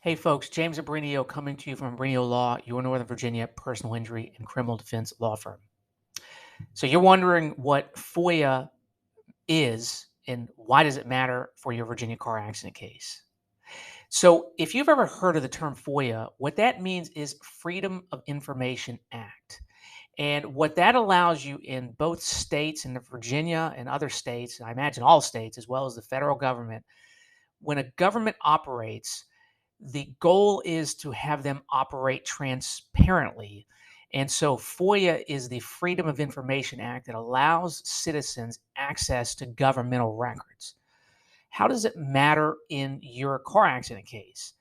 Hey folks, James Abrenio coming to you from Abrenio Law, your Northern Virginia personal injury and criminal defense law firm. So you're wondering what FOIA is and why does it matter for your Virginia car accident case? So if you've ever heard of the term FOIA, what that means is Freedom of Information Act. And what that allows you in both states, in Virginia and other states, and I imagine all states, as well as the federal government, when a government operates, the goal is to have them operate transparently. And so FOIA is the Freedom of Information Act that allows citizens access to governmental records. How does it matter in your car accident case?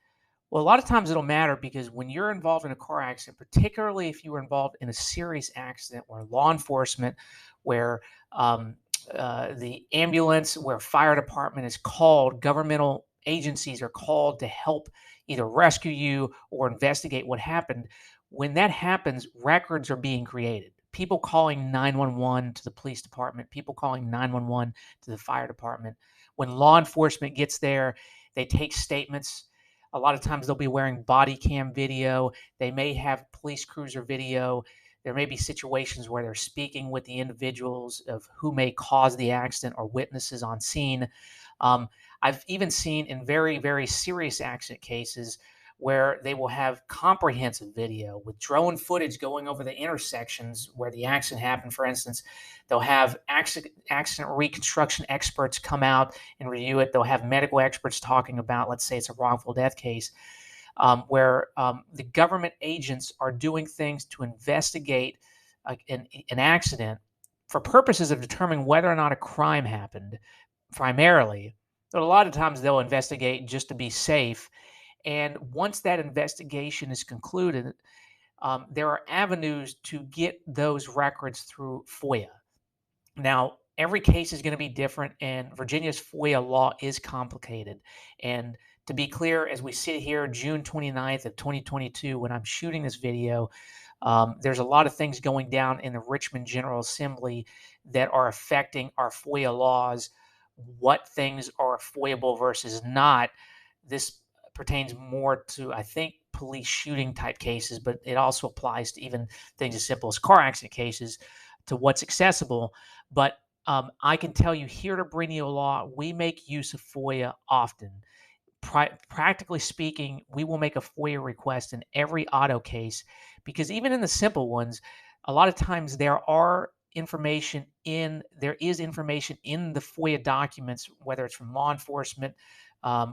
Well, a lot of times it'll matter because when you're involved in a car accident, particularly if you were involved in a serious accident where law enforcement, where the ambulance, where fire department is called, governmental agencies are called to help either rescue you or investigate what happened. When that happens, records are being created. People calling 911 to the police department, people calling 911 to the fire department. When law enforcement gets there, they take statements. A lot of times they'll be wearing body cam video. They may have police cruiser video. There may be situations where they're speaking with the individuals of who may cause the accident or witnesses on scene. Um, I've even seen in very, very serious accident cases where they will have comprehensive video with drone footage going over the intersections where the accident happened. For instance, they'll have accident reconstruction experts come out and review it. They'll have medical experts talking about, let's say it's a wrongful death case, where the government agents are doing things to investigate an accident for purposes of determining whether or not a crime happened, primarily. But a lot of times they'll investigate just to be safe. And once that investigation is concluded, there are avenues to get those records through FOIA. Now, every case is going to be different, and Virginia's FOIA law is complicated. And to be clear, as we sit here, June 29th of 2022, when I'm shooting this video, there's a lot of things going down in the Richmond General Assembly that are affecting our FOIA laws, what things are FOIAble versus not. This pertains more to, I think, police shooting type cases, but it also applies to even things as simple as car accident cases, to what's accessible. But I can tell you here at Abrenio Law, we make use of FOIA often. Practically speaking, we will make a FOIA request in every auto case because even in the simple ones, a lot of times there is information in the FOIA documents, whether it's from law enforcement,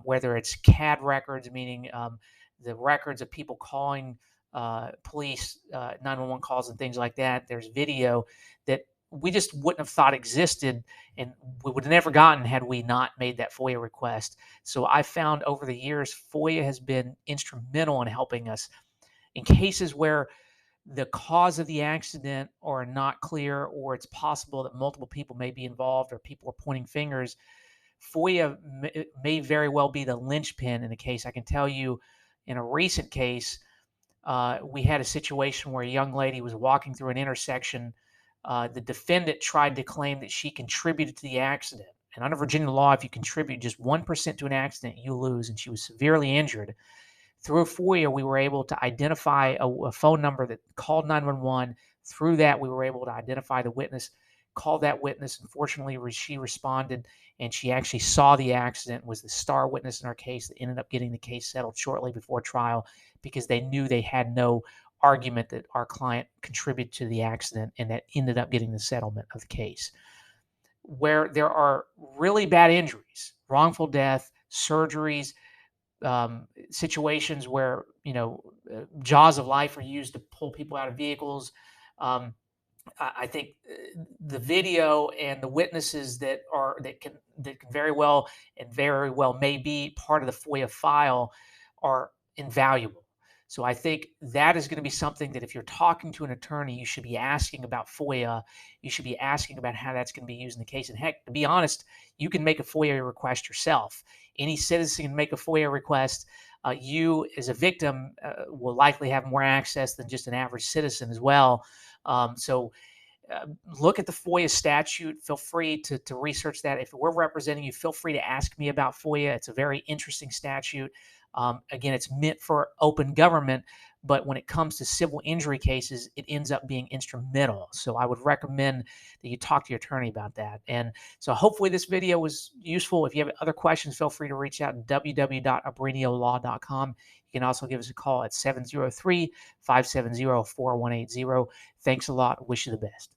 whether it's CAD records, meaning the records of people calling police 911 calls and things like that. There's video that we just wouldn't have thought existed, and we would have never gotten had we not made that FOIA request. So I found over the years, FOIA has been instrumental in helping us in cases where the cause of the accident are not clear, or it's possible that multiple people may be involved, or people are pointing fingers. FOIA may very well be the linchpin in a case. I can tell you in a recent case, we had a situation where a young lady was walking through an intersection. The defendant tried to claim that she contributed to the accident. And under Virginia law, if you contribute just 1% to an accident, you lose. And she was severely injured. Through FOIA, we were able to identify a phone number that called 911. Through that, we were able to identify the witness, call that witness. Unfortunately, she responded, and she actually saw the accident, was the star witness in our case that ended up getting the case settled shortly before trial because they knew they had no argument that our client contributed to the accident, and that ended up getting the settlement of the case. Where there are really bad injuries, wrongful death, surgeries, situations where jaws of life are used to pull people out of vehicles. I think the video and the witnesses that can very well may be part of the FOIA file are invaluable. So I think that is going to be something that if you're talking to an attorney, you should be asking about FOIA. You should be asking about how that's going to be used in the case. And heck, to be honest, you can make a FOIA request yourself. Any citizen can make a FOIA request. You, as a victim, will likely have more access than just an average citizen as well. So look at the FOIA statute. Feel free to research that. If we're representing you, feel free to ask me about FOIA. It's a very interesting statute. Again, it's meant for open government, but when it comes to civil injury cases, it ends up being instrumental. So I would recommend that you talk to your attorney about that. And so hopefully this video was useful. If you have other questions, feel free to reach out at www.abreniolaw.com. You can also give us a call at 703-570-4180. Thanks a lot. Wish you the best.